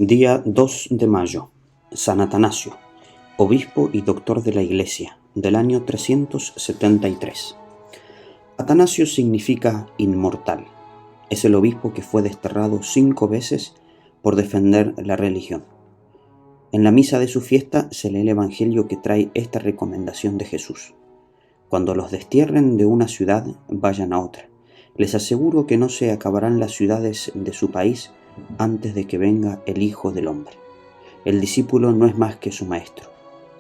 Día 2 de mayo. San Atanasio, obispo y doctor de la Iglesia, del año 373. Atanasio significa inmortal. Es el obispo que fue desterrado 5 veces por defender la religión. En la misa de su fiesta se lee el Evangelio que trae esta recomendación de Jesús. Cuando los destierren de una ciudad, vayan a otra. Les aseguro que no se acabarán las ciudades de su país antes de que venga el Hijo del Hombre. El discípulo no es más que su maestro.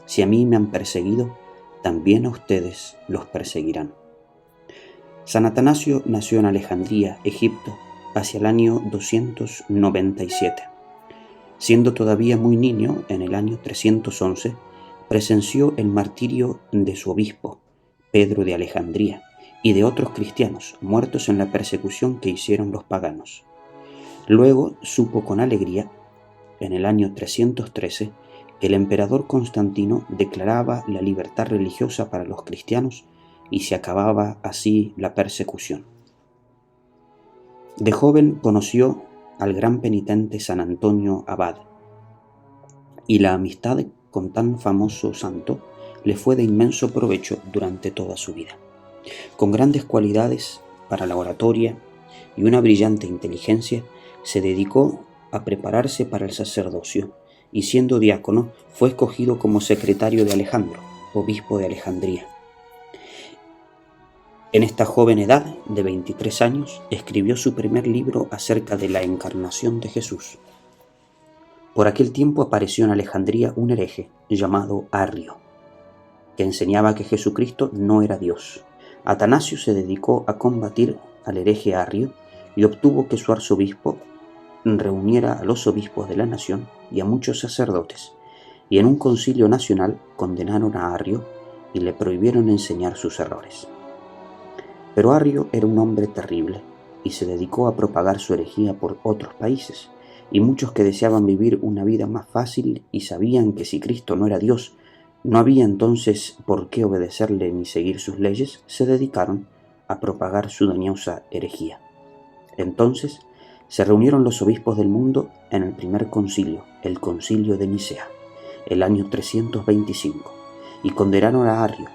Si a mí me han perseguido, también a ustedes los perseguirán. San Atanasio nació en Alejandría, Egipto, hacia el año 297. Siendo todavía muy niño, en el año 311, presenció el martirio de su obispo, Pedro de Alejandría, y de otros cristianos muertos en la persecución que hicieron los paganos. Luego supo con alegría, en el año 313, que el emperador Constantino declaraba la libertad religiosa para los cristianos y se acababa así la persecución. De joven conoció al gran penitente San Antonio Abad, y la amistad con tan famoso santo le fue de inmenso provecho durante toda su vida. Con grandes cualidades para la oratoria y una brillante inteligencia, se dedicó a prepararse para el sacerdocio y siendo diácono fue escogido como secretario de Alejandro, obispo de Alejandría. En esta joven edad de 23 años escribió su primer libro acerca de la encarnación de Jesús. Por aquel tiempo apareció en Alejandría un hereje llamado Arrio, que enseñaba que Jesucristo no era Dios. Atanasio se dedicó a combatir al hereje Arrio y obtuvo que su arzobispo reuniera a los obispos de la nación y a muchos sacerdotes, y en un concilio nacional condenaron a Arrio y le prohibieron enseñar sus errores. Pero Arrio era un hombre terrible y se dedicó a propagar su herejía por otros países, y muchos que deseaban vivir una vida más fácil y sabían que si Cristo no era Dios, no había entonces por qué obedecerle ni seguir sus leyes, se dedicaron a propagar su dañosa herejía. Entonces se reunieron los obispos del mundo en el primer concilio, el concilio de Nicea, el año 325, y condenaron a Arrio,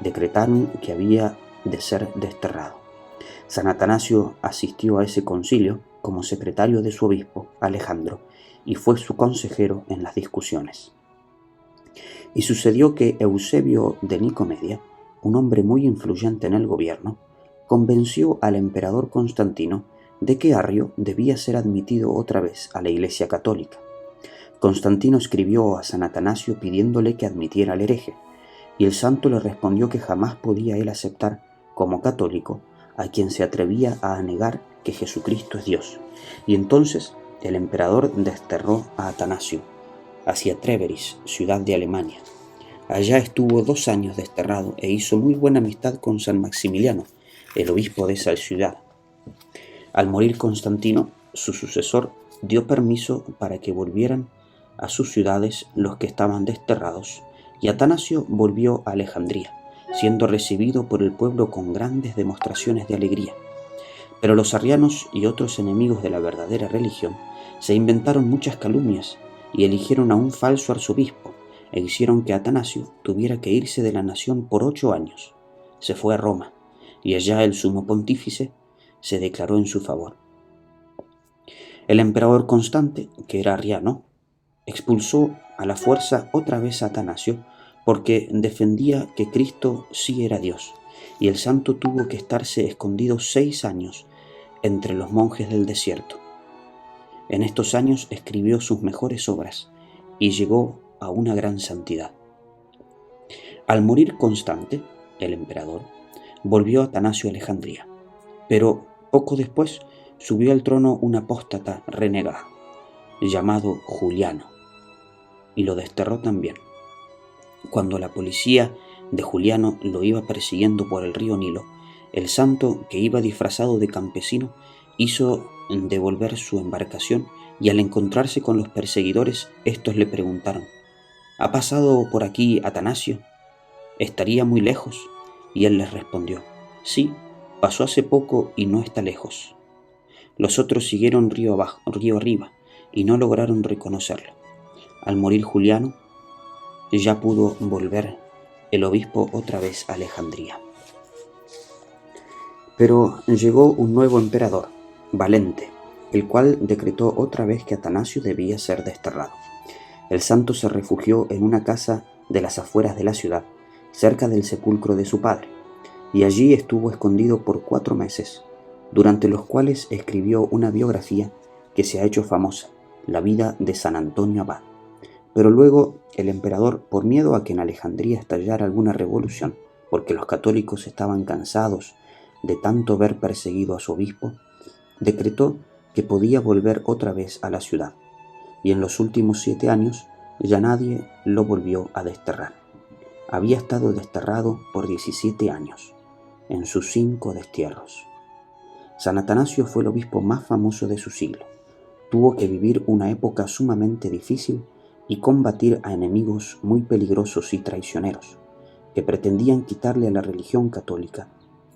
decretaron que había de ser desterrado. San Atanasio asistió a ese concilio como secretario de su obispo, Alejandro, y fue su consejero en las discusiones. Y sucedió que Eusebio de Nicomedia, un hombre muy influyente en el gobierno, convenció al emperador Constantino de que Arrio debía ser admitido otra vez a la Iglesia católica. Constantino escribió a San Atanasio pidiéndole que admitiera al hereje, y el santo le respondió que jamás podía él aceptar como católico a quien se atrevía a negar que Jesucristo es Dios. Y entonces el emperador desterró a Atanasio hacia Treveris, ciudad de Alemania. Allá estuvo 2 años desterrado e hizo muy buena amistad con San Maximiliano, el obispo de esa ciudad. Al morir Constantino, su sucesor dio permiso para que volvieran a sus ciudades los que estaban desterrados, y Atanasio volvió a Alejandría, siendo recibido por el pueblo con grandes demostraciones de alegría. Pero los arrianos y otros enemigos de la verdadera religión se inventaron muchas calumnias y eligieron a un falso arzobispo e hicieron que Atanasio tuviera que irse de la nación por 8 años. Se fue a Roma, y allá el sumo pontífice se declaró en su favor. El emperador Constante, que era arriano, expulsó a la fuerza otra vez a Atanasio porque defendía que Cristo sí era Dios, y el santo tuvo que estarse escondido 6 años entre los monjes del desierto. En estos años escribió sus mejores obras y llegó a una gran santidad. Al morir Constante, el emperador, volvió Atanasio a Alejandría, pero poco después subió al trono un apóstata renegado, llamado Juliano, y lo desterró también. Cuando la policía de Juliano lo iba persiguiendo por el río Nilo, el santo, que iba disfrazado de campesino, hizo devolver su embarcación y al encontrarse con los perseguidores, estos le preguntaron: ¿Ha pasado por aquí Atanasio? ¿Estaría muy lejos? Y él les respondió: sí, pasó hace poco y no está lejos. Los otros siguieron río arriba y no lograron reconocerlo. Al morir Juliano, ya pudo volver el obispo otra vez a Alejandría. Pero llegó un nuevo emperador, Valente, el cual decretó otra vez que Atanasio debía ser desterrado. El santo se refugió en una casa de las afueras de la ciudad, cerca del sepulcro de su padre, y allí estuvo escondido por 4 meses, durante los cuales escribió una biografía que se ha hecho famosa, la vida de San Antonio Abad. Pero luego el emperador, por miedo a que en Alejandría estallara alguna revolución, porque los católicos estaban cansados de tanto ver perseguido a su obispo, decretó que podía volver otra vez a la ciudad, y en los últimos 7 años ya nadie lo volvió a desterrar. Había estado desterrado por 17 años, en sus 5 destierros. San Atanasio fue el obispo más famoso de su siglo. Tuvo que vivir una época sumamente difícil y combatir a enemigos muy peligrosos y traicioneros, que pretendían quitarle a la religión católica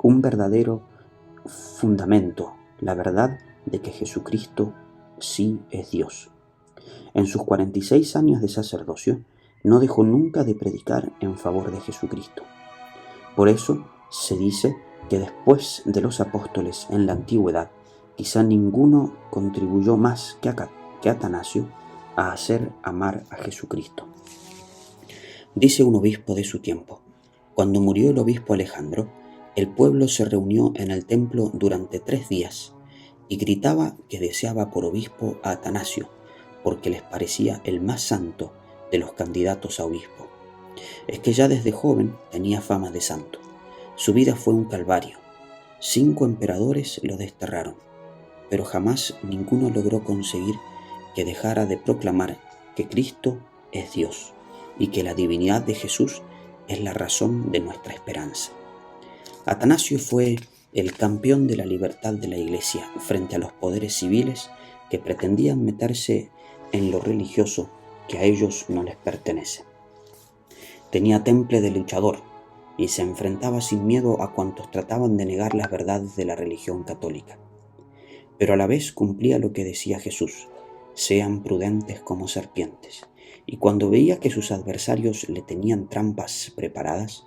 un verdadero fundamento, la verdad de que Jesucristo sí es Dios. En sus 46 años de sacerdocio, no dejó nunca de predicar en favor de Jesucristo. Por eso se dice que después de los apóstoles en la antigüedad, quizá ninguno contribuyó más que Atanasio a hacer amar a Jesucristo. Dice un obispo de su tiempo: cuando murió el obispo Alejandro, el pueblo se reunió en el templo durante 3 días y gritaba que deseaba por obispo a Atanasio, porque les parecía el más santo de los candidatos a obispo. Es que ya desde joven tenía fama de santo. Su vida fue un calvario. 5 emperadores lo desterraron, pero jamás ninguno logró conseguir que dejara de proclamar que Cristo es Dios y que la divinidad de Jesús es la razón de nuestra esperanza. Atanasio fue el campeón de la libertad de la Iglesia frente a los poderes civiles que pretendían meterse en lo religioso que a ellos no les pertenece. Tenía temple de luchador y se enfrentaba sin miedo a cuantos trataban de negar las verdades de la religión católica. Pero a la vez cumplía lo que decía Jesús: sean prudentes como serpientes. Y cuando veía que sus adversarios le tenían trampas preparadas,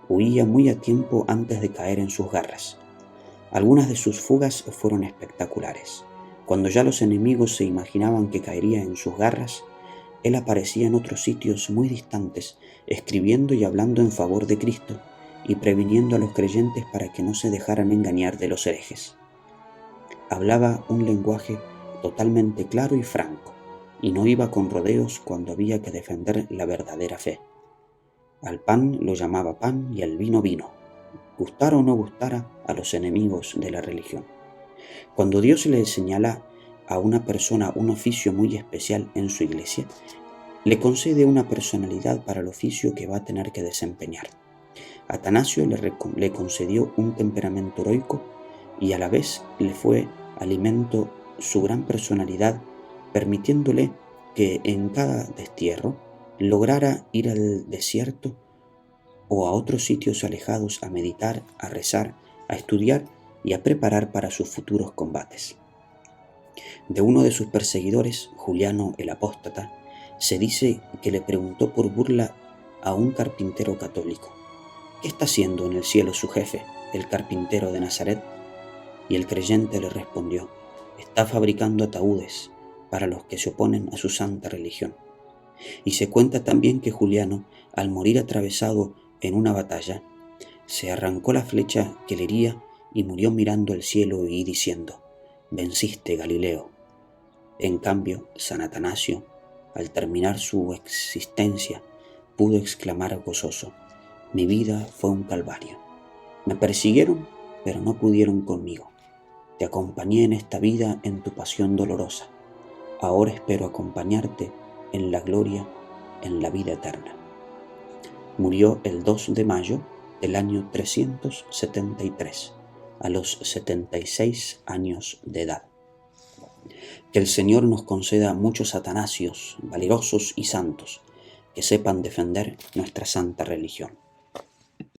huía muy a tiempo antes de caer en sus garras. Algunas de sus fugas fueron espectaculares. Cuando ya los enemigos se imaginaban que caería en sus garras, él aparecía en otros sitios muy distantes, escribiendo y hablando en favor de Cristo y previniendo a los creyentes para que no se dejaran engañar de los herejes. Hablaba un lenguaje totalmente claro y franco, y no iba con rodeos cuando había que defender la verdadera fe. Al pan lo llamaba pan y al vino vino, gustara o no gustara a los enemigos de la religión. Cuando Dios le señala a una persona un oficio muy especial en su iglesia, le concede una personalidad para el oficio que va a tener que desempeñar. Atanasio le concedió un temperamento heroico y a la vez le fue alimento su gran personalidad, permitiéndole que en cada destierro lograra ir al desierto o a otros sitios alejados a meditar, a rezar, a estudiar y a preparar para sus futuros combates. De uno de sus perseguidores, Juliano el Apóstata, se dice que le preguntó por burla a un carpintero católico: ¿qué está haciendo en el cielo su jefe, el carpintero de Nazaret? Y el creyente le respondió: está fabricando ataúdes para los que se oponen a su santa religión. Y se cuenta también que Juliano, al morir atravesado en una batalla, se arrancó la flecha que le hería y murió mirando el cielo y diciendo: venciste, Galileo. En cambio, San Atanasio, al terminar su existencia, pudo exclamar gozoso: mi vida fue un calvario. Me persiguieron, pero no pudieron conmigo. Te acompañé en esta vida en tu pasión dolorosa. Ahora espero acompañarte en la gloria, en la vida eterna. Murió el 2 de mayo del año 373, a los 76 años de edad. Que el Señor nos conceda muchos Atanasios, valerosos y santos, que sepan defender nuestra santa religión.